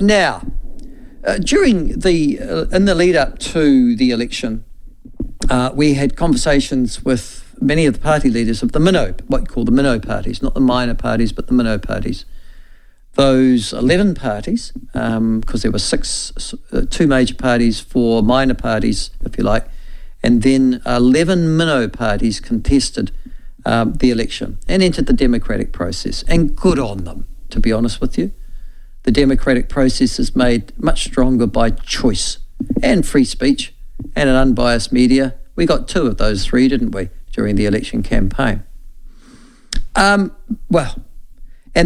Now, in the lead up to the election, we had conversations with many of the party leaders of the minnow, what you call the minnow parties, not the minor parties, but the minnow parties. Those 11 parties, because there were two major parties, 4 minor parties, if you like, and then 11 minnow parties contested the election and entered the democratic process. And good on them, to be honest with you. The democratic process is made much stronger by choice and free speech and an unbiased media. We got 2 of those 3, didn't we, during the election campaign? And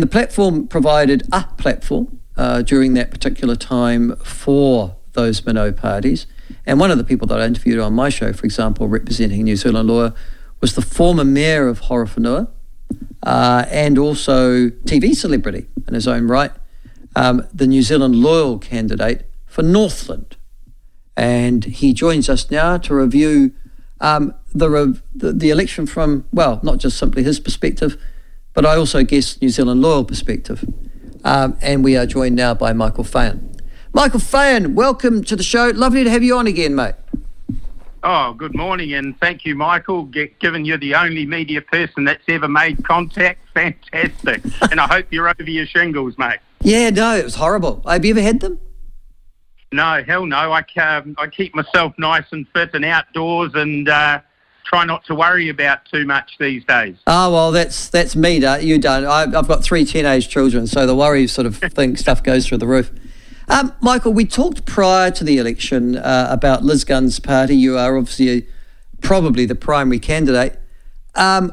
the platform provided a platform during that particular time for those minnow parties. And one of the people that I interviewed on my show, for example, representing New Zealand Lawyer, was the former mayor of Horowhenua and also TV celebrity in his own right, the New Zealand Loyal candidate for Northland. And he joins us now to review the election from, well, not just simply his perspective, but I also guess New Zealand Loyal perspective. And we are joined now by Michael Feyen. Michael Feyen, welcome to the show. Lovely to have you on again, mate. Oh, good morning, and thank you, Michael. Given you're the only media person that's ever made contact, fantastic. And I hope you're over your shingles, mate. Yeah, no, it was horrible. Have you ever had them? No, hell no. I keep myself nice and fit and outdoors and try not to worry about too much these days. Oh, well, that's me, you don't. I've got 3 teenage children, so the worry sort of stuff goes through the roof. Michael, we talked prior to the election about Liz Gunn's party. You are obviously probably the primary candidate.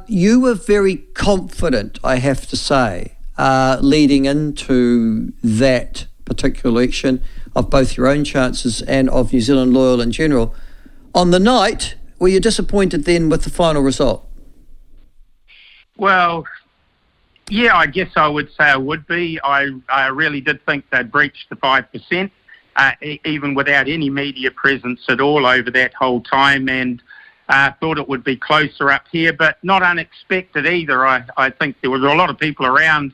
You were very confident, I have to say, leading into that particular election of both your own chances and of New Zealand Loyal in general. On the night, were you disappointed then with the final result? Well, yeah, I guess I would say I would be. I really did think they'd breached the 5%, even without any media presence at all over that whole time, and thought it would be closer up here, but not unexpected either. I think there was a lot of people around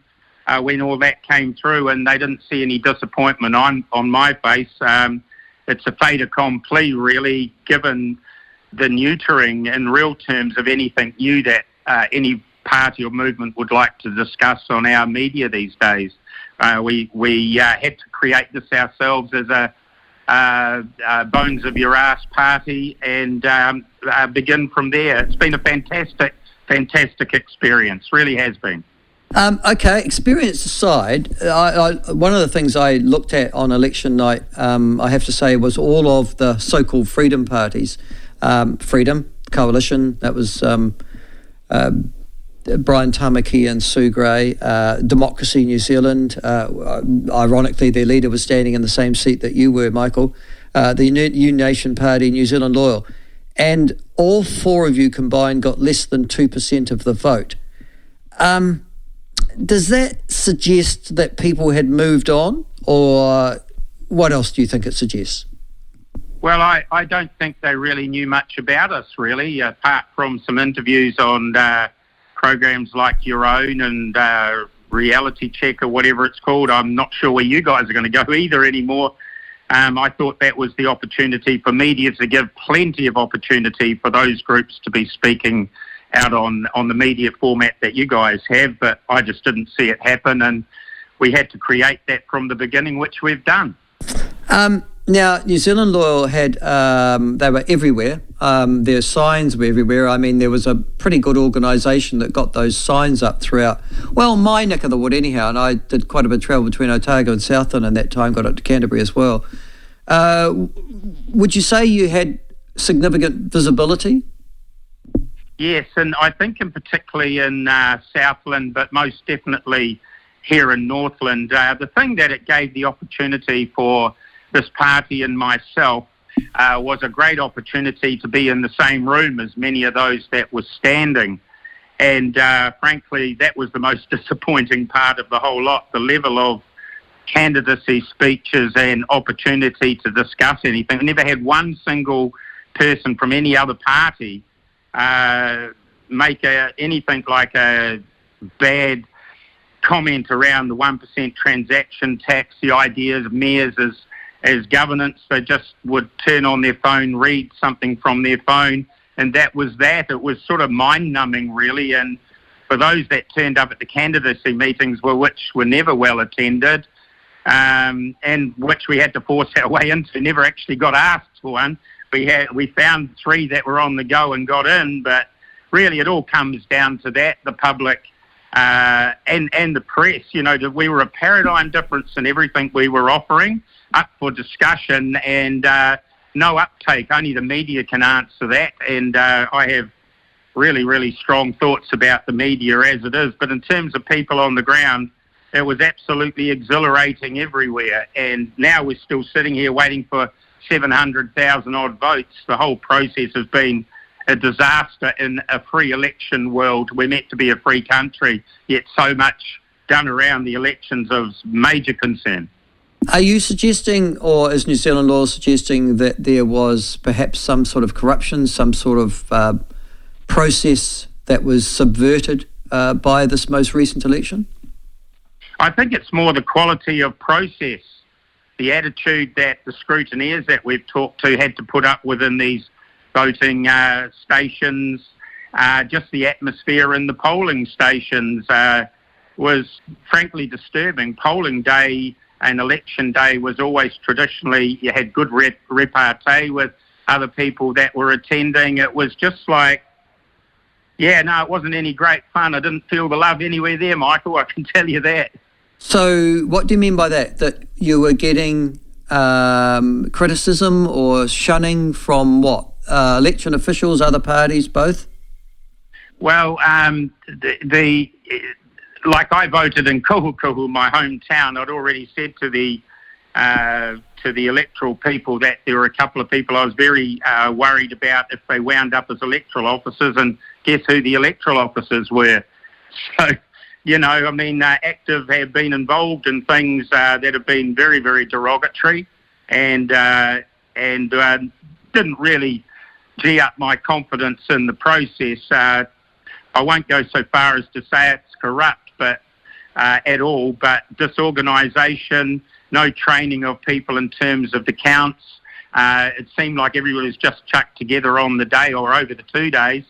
when all that came through, and they didn't see any disappointment on my face. It's a fait accompli, really, given the neutering in real terms of anything new that any party or movement would like to discuss on our media these days. We had to create this ourselves as a bones of your ass party and begin from there. It's been a fantastic experience, really has been. Okay, experience aside, one of the things I looked at on election night, I have to say, was all of the so-called freedom parties. Freedom Coalition, that was Brian Tamaki and Sue Gray. Democracy New Zealand, ironically their leader was standing in the same seat that you were, Michael. The New Nation Party, New Zealand Loyal. And all 4 of you combined got less than 2% of the vote. Does that suggest that people had moved on, or what else do you think it suggests? Well, I don't think they really knew much about us, really, apart from some interviews on programs like your own and Reality Check or whatever it's called. I'm not sure where you guys are going to go either anymore. I thought that was the opportunity for media to give plenty of opportunity for those groups to be speaking out on the media format that you guys have, but I just didn't see it happen, and we had to create that from the beginning, which we've done. Now, New Zealand Loyal had, they were everywhere. Their signs were everywhere. I mean, there was a pretty good organisation that got those signs up throughout, well, my neck of the wood anyhow, and I did quite a bit of travel between Otago and Southland in that time, got up to Canterbury as well. Would you say you had significant visibility? Yes, and I think particularly in Southland, but most definitely here in Northland, the thing that it gave the opportunity for this party and myself was a great opportunity to be in the same room as many of those that were standing. And frankly, that was the most disappointing part of the whole lot, the level of candidacy speeches and opportunity to discuss anything. I never had one single person from any other party make anything like a bad comment around the 1% transaction tax, the ideas of mayors as governance. They just would turn on their phone, read something from their phone, and that was that. It was sort of mind-numbing, really, and for those that turned up at the candidacy meetings, which were never well attended, and which we had to force our way into, never actually got asked for one. We found 3 that were on the go and got in, but really it all comes down to that, the public and the press, that we were a paradigm difference in everything we were offering, up for discussion, and no uptake. Only the media can answer that, and I have really, really strong thoughts about the media as it is. But in terms of people on the ground, it was absolutely exhilarating everywhere, and now we're still sitting here waiting for 700,000 odd votes. The whole process has been a disaster in a free election world. We're meant to be a free country, yet so much done around the elections of major concern. Are you suggesting, or is New Zealand law suggesting, that there was perhaps some sort of corruption, some sort of process that was subverted by this most recent election? I think it's more the quality of process, the attitude that the scrutineers that we've talked to had to put up within these voting stations, just the atmosphere in the polling stations was frankly disturbing. Polling day and election day was always traditionally, you had good repartee with other people that were attending. It was just like, it wasn't any great fun. I didn't feel the love anywhere there, Michael, I can tell you that. So what do you mean by that? That you were getting criticism or shunning from what? Election officials, other parties, both? Well, like I voted in Kuhukuhu, my hometown. I'd already said to the electoral people that there were a couple of people I was very worried about if they wound up as electoral officers, and guess who the electoral officers were? So, Active have been involved in things that have been very, very derogatory, and didn't really gee up my confidence in the process. I won't go so far as to say it's corrupt, but at all. But disorganisation, no training of people in terms of the counts. It seemed like everybody was just chucked together on the day or over the 2 days.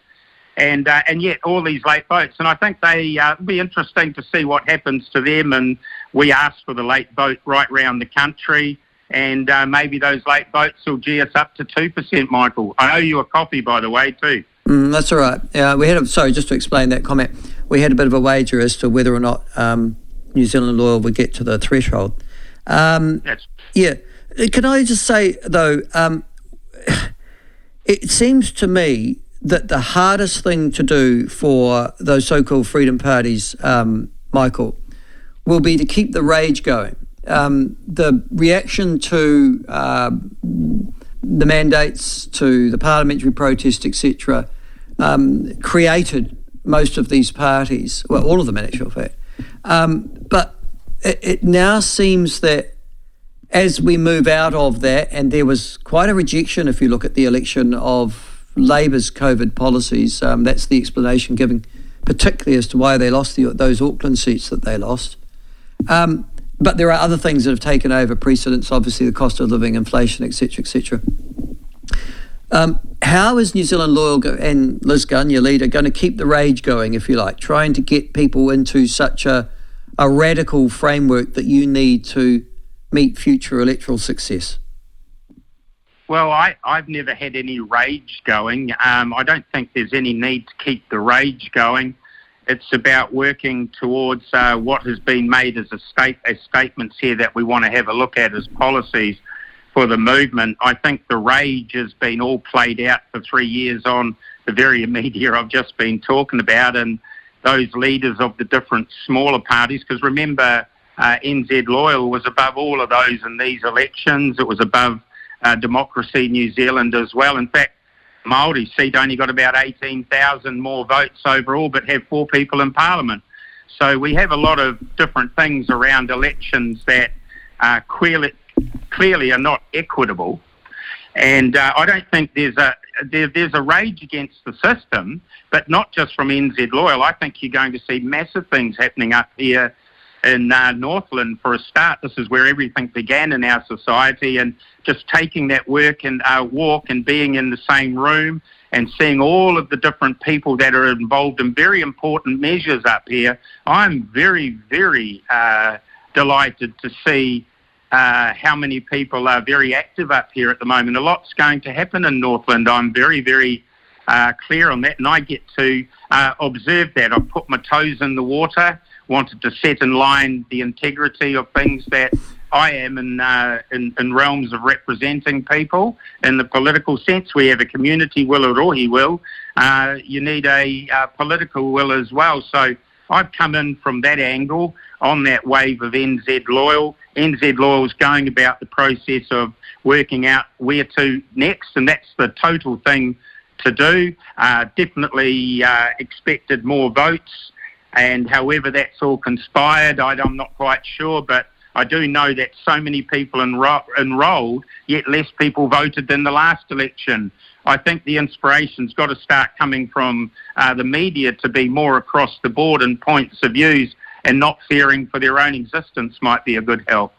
And yet all these late votes. And I think it'll be interesting to see what happens to them. And we asked for the late vote right round the country. And maybe those late votes will gee us up to 2%, Michael. I owe you a coffee, by the way, too. That's all right. Just to explain that comment, we had a bit of a wager as to whether or not New Zealand law would get to the threshold. Yeah. Can I just say, though, it seems to me that the hardest thing to do for those so-called freedom parties, Michael, will be to keep the rage going. The reaction to the mandates, to the parliamentary protest, etc., created most of these parties, well, all of them in actual fact. But it now seems that as we move out of that, and there was quite a rejection if you look at the election of Labor's COVID policies, that's the explanation given particularly as to why they lost those Auckland seats that they lost. But there are other things that have taken over precedence, obviously the cost of living, inflation, etc., etc. How is New Zealand Loyal and Liz Gunn, your leader, going to keep the rage going, if you like, trying to get people into such a radical framework that you need to meet future electoral success? Well, I've never had any rage going. I don't think there's any need to keep the rage going. It's about working towards what has been made as statements here that we want to have a look at as policies for the movement. I think the rage has been all played out for 3 years on the very media I've just been talking about, and those leaders of the different smaller parties, because remember, NZ Loyal was above all of those in these elections. It was above Democracy New Zealand as well. In fact, Māori seat only got about 18,000 more votes overall, but have 4 people in Parliament. So we have a lot of different things around elections that clearly are not equitable. And I don't think there's there's a rage against the system, but not just from NZ Loyal. I think you're going to see massive things happening up here in Northland. For a start, this is where everything began in our society, and just taking that work and walk and being in the same room and seeing all of the different people that are involved in very important measures up here. I'm very, very delighted to see how many people are very active up here at the moment. A lot's going to happen in Northland. I'm very, very clear on that, and I get to observe that. I've put my toes in the water, wanted to set in line the integrity of things that I am in realms of representing people. In the political sense, we have a community will or rohi will. You need a political will as well. So I've come in from that angle on that wave of NZ Loyal. NZ Loyal is going about the process of working out where to next, and that's the total thing to do. Definitely expected more votes, and however that's all conspired, I'm not quite sure, but I do know that so many people enrolled, yet less people voted than the last election. I think the inspiration's got to start coming from the media to be more across the board in points of views, and not fearing for their own existence might be a good help.